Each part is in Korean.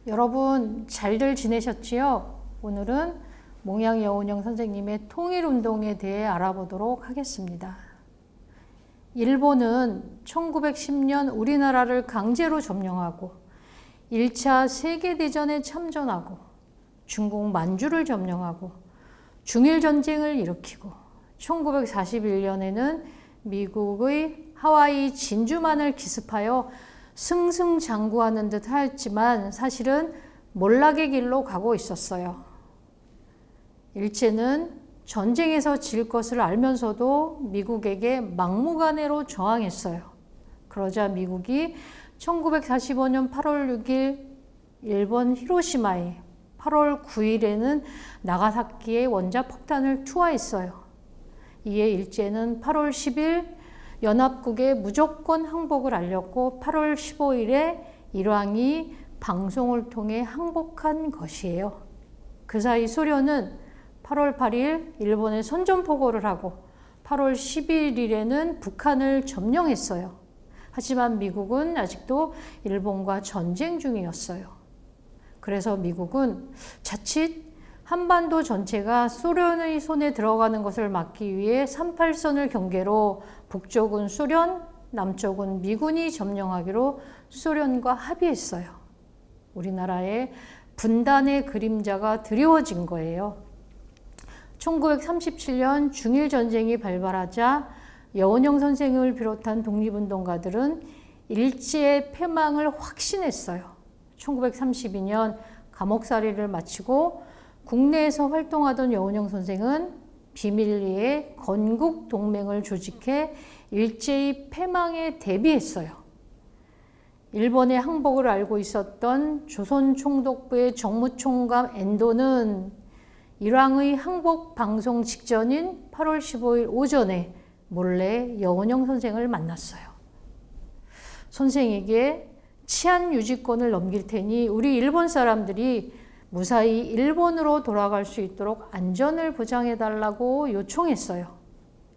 여러분 잘들 지내셨지요? 오늘은 몽양 여운형 선생님의 통일운동에 대해 알아보도록 하겠습니다. 일본은 1910년 우리나라를 강제로 점령하고 1차 세계대전에 참전하고 중국 만주를 점령하고 중일전쟁을 일으키고 1941년에는 미국의 하와이 진주만을 기습하여 승승장구하는 듯 하였지만 사실은 몰락의 길로 가고 있었어요. 일제는 전쟁에서 질 것을 알면서도 미국에게 막무가내로 저항했어요. 그러자 미국이 1945년 8월 6일 일본 히로시마에 8월 9일에는 나가사키에 원자폭탄을 투하했어요. 이에 일제는 8월 10일 연합국에 무조건 항복을 알렸고 8월 15일에 일왕이 방송을 통해 항복한 것이에요. 그 사이 소련은 8월 8일 일본에 선전포고를 하고 8월 11일에는 북한을 점령했어요. 하지만 미국은 아직도 일본과 전쟁 중이었어요. 그래서 미국은 자칫 한반도 전체가 소련의 손에 들어가는 것을 막기 위해 38선을 경계로 북쪽은 소련, 남쪽은 미군이 점령하기로 소련과 합의했어요. 우리나라의 분단의 그림자가 드리워진 거예요. 1937년 중일전쟁이 발발하자 여운형 선생을 비롯한 독립운동가들은 일제의 패망을 확신했어요. 1932년 감옥살이를 마치고 국내에서 활동하던 여운형 선생은 비밀리에 건국동맹을 조직해 일제의 패망에 대비했어요. 일본의 항복을 알고 있었던 조선총독부의 정무총감 엔도는 일왕의 항복 방송 직전인 8월 15일 오전에 몰래 여운형 선생을 만났어요. 선생에게 치안 유지권을 넘길 테니 우리 일본 사람들이 무사히 일본으로 돌아갈 수 있도록 안전을 보장해달라고 요청했어요.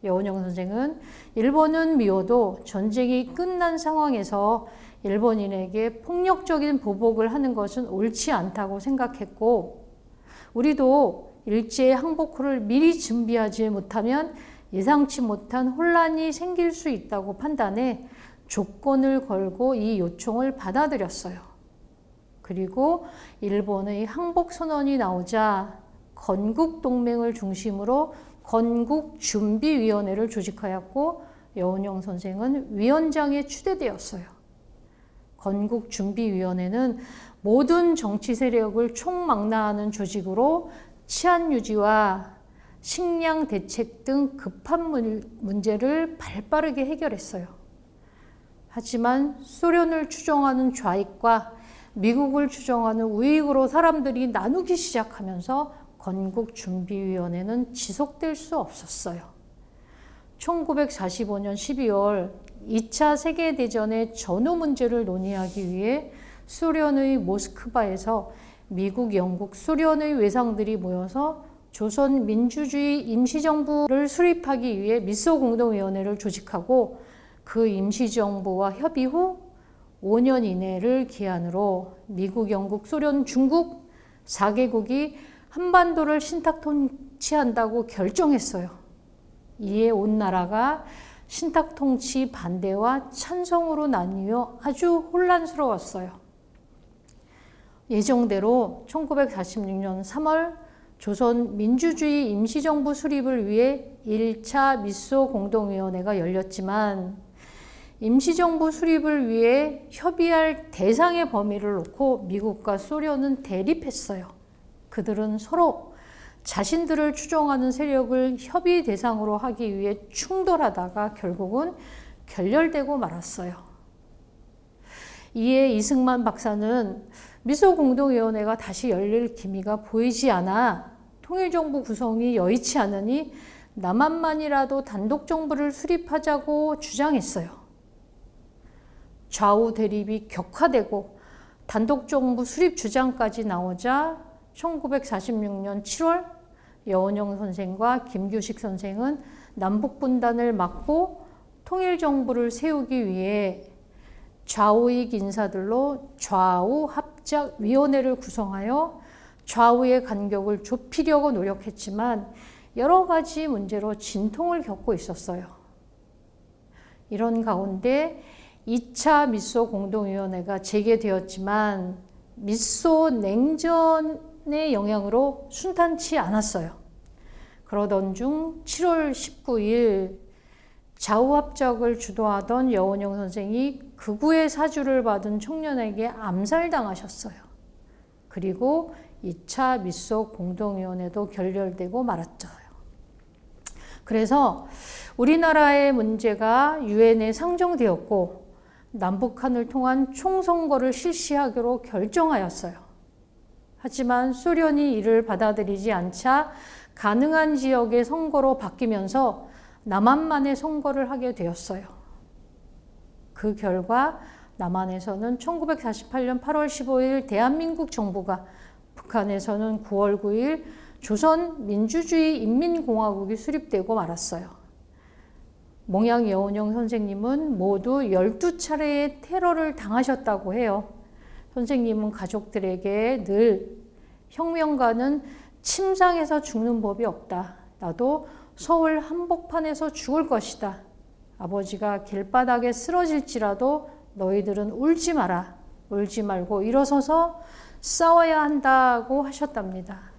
여운형 선생은 일본은 미워도 전쟁이 끝난 상황에서 일본인에게 폭력적인 보복을 하는 것은 옳지 않다고 생각했고, 우리도 일제의 항복호를 미리 준비하지 못하면 예상치 못한 혼란이 생길 수 있다고 판단해 조건을 걸고 이 요청을 받아들였어요. 그리고 일본의 항복선언이 나오자 건국동맹을 중심으로 건국준비위원회를 조직하였고 여운형 선생은 위원장에 추대되었어요. 건국준비위원회는 모든 정치 세력을 총망라하는 조직으로 치안 유지와 식량 대책 등 급한 문제를 발빠르게 해결했어요. 하지만 소련을 추종하는 좌익과 미국을 추종하는 우익으로 사람들이 나누기 시작하면서 건국준비위원회는 지속될 수 없었어요. 1945년 12월 2차 세계대전의 전후 문제를 논의하기 위해 소련의 모스크바에서 미국, 영국, 소련의 외상들이 모여서 조선민주주의 임시정부를 수립하기 위해 미소공동위원회를 조직하고 그 임시정부와 협의 후 5년 이내를 기한으로 미국, 영국, 소련, 중국 4개국이 한반도를 신탁 통치한다고 결정했어요. 이에 온 나라가 신탁 통치 반대와 찬성으로 나뉘어 아주 혼란스러웠어요. 예정대로 1946년 3월 조선 민주주의 임시정부 수립을 위해 1차 미소공동위원회가 열렸지만 임시정부 수립을 위해 협의할 대상의 범위를 놓고 미국과 소련은 대립했어요. 그들은 서로 자신들을 추종하는 세력을 협의 대상으로 하기 위해 충돌하다가 결국은 결렬되고 말았어요. 이에 이승만 박사는 미소공동위원회가 다시 열릴 기미가 보이지 않아 통일정부 구성이 여의치 않으니 남한만이라도 단독정부를 수립하자고 주장했어요. 좌우 대립이 격화되고 단독정부 수립 주장까지 나오자 1946년 7월 여운형 선생과 김규식 선생은 남북분단을 막고 통일정부를 세우기 위해 좌우익 인사들로 좌우 합 자유학자위원회를 구성하여 좌우의 간격을 좁히려고 노력했지만 여러 가지 문제로 진통을 겪고 있었어요. 이런 가운데 2차 미소 공동위원회가 재개되었지만 미소 냉전의 영향으로 순탄치 않았어요. 그러던 중 7월 19일 좌우합작을 주도하던 여원영 선생이 극우의 사주를 받은 청년에게 암살당하셨어요. 그리고 2차 미소 공동위원회도 결렬되고 말았어요. 그래서 우리나라의 문제가 유엔에 상정되었고 남북한을 통한 총선거를 실시하기로 결정하였어요. 하지만 소련이 이를 받아들이지 않자 가능한 지역의 선거로 바뀌면서 남한만의 선거를 하게 되었어요. 그 결과 남한에서는 1948년 8월 15일 대한민국 정부가, 북한에서는 9월 9일 조선민주주의인민공화국이 수립되고 말았어요. 몽양 여운형 선생님은 모두 12차례의 테러를 당하셨다고 해요. 선생님은 가족들에게 늘 혁명가는 침상에서 죽는 법이 없다. 나도 서울 한복판에서 죽을 것이다. 아버지가 길바닥에 쓰러질지라도 너희들은 울지 마라. 울지 말고 일어서서 싸워야 한다고 하셨답니다.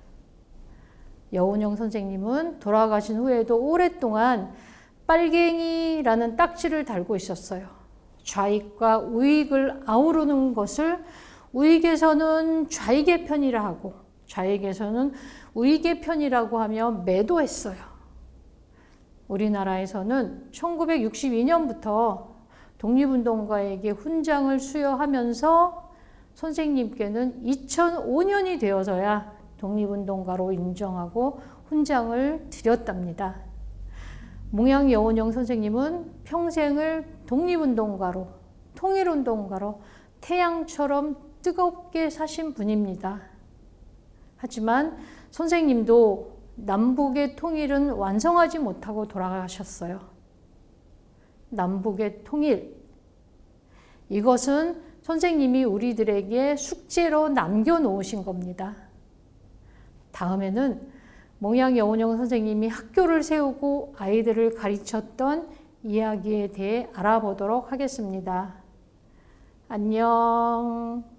여운형 선생님은 돌아가신 후에도 오랫동안 빨갱이라는 딱지를 달고 있었어요. 좌익과 우익을 아우르는 것을 우익에서는 좌익의 편이라 하고 좌익에서는 우익의 편이라고 하며 매도했어요. 우리나라에서는 1962년부터 독립운동가에게 훈장을 수여하면서 선생님께는 2005년이 되어서야 독립운동가로 인정하고 훈장을 드렸답니다. 몽양 여운형 선생님은 평생을 독립운동가로, 통일운동가로 태양처럼 뜨겁게 사신 분입니다. 하지만 선생님도 남북의 통일은 완성하지 못하고 돌아가셨어요. 남북의 통일, 이것은 선생님이 우리들에게 숙제로 남겨놓으신 겁니다. 다음에는 몽양 여운형 선생님이 학교를 세우고 아이들을 가르쳤던 이야기에 대해 알아보도록 하겠습니다. 안녕.